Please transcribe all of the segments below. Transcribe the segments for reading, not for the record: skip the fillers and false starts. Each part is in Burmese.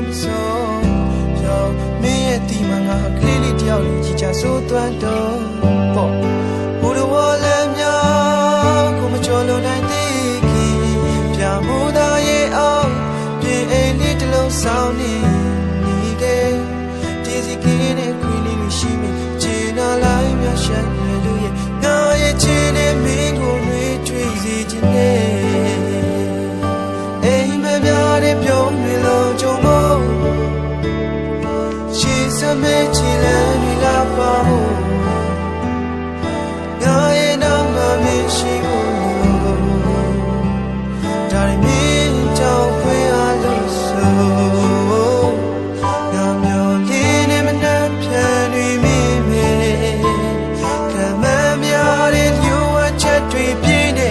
မဆုံးရောမင်းရဲ့ဒီမှာငါကလေးလေးတယောက်လေးကြီးချဆိုးသွမ်းတော့ပေါ့ဘူတော်ဝလည်းများကိုမကျော်လွန်နိုင်သေးခင်ပြမှုသားရဲ့အောင်ပြင်အိမ်လေးတစ်လုံးဆောင်နေခဲ့ဒီစီကင်းနဲ့ခွေးလေးလိုရှိမိချင်နာလိုက်မြရှက်ရလို့ရဲ့ငါရဲ့ချင်တဲ့မင်းကိုနှွေးကြွေးစေခြင်းနဲ့အိမ်မများတဲ့ပြုံးတွေလုံးကြုံမို့ရှေ့စမဲချီလန်းတွေလာပါမို့ငါရဲ့နောက်မှာမရှိဘူးဒါရမင်းကြောင့်ခွေးအားလို့ဆိုငါမျိုးလေးနဲ့မနှံ့ပြန်တွေမိမေခံမများတဲ့လူဝချက်တွေပြင်းနေ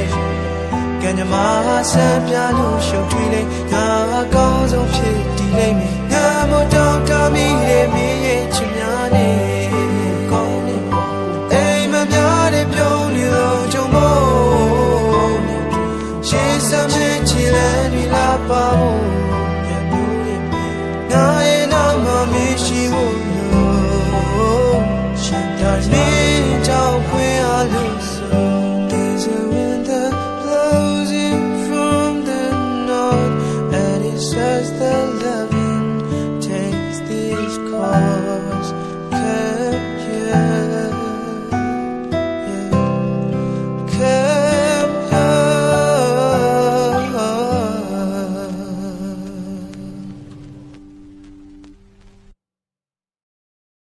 ကံကြမ္မာဆန်းပြလို့ရှုပ်ထွေးလေငါအကောင်းဆုံးဖြစ်တည်လိမ့်မယ်ငါမတော်တာမိတဲ့မင်းရဲ့ချစ်များနဲ့ကောင်းနေအိမ်မများတဲ့ပြုံးနေလို့ကြုံဖို့ရှေ့စမဲချီလန်းတွေလာပါဖို့ငါရဲ့နောက်မှာမရှိဘူးဒါမင်းကြောင့်ခွေးအားလို့ဆို There's a wind that blows in from the north and it says that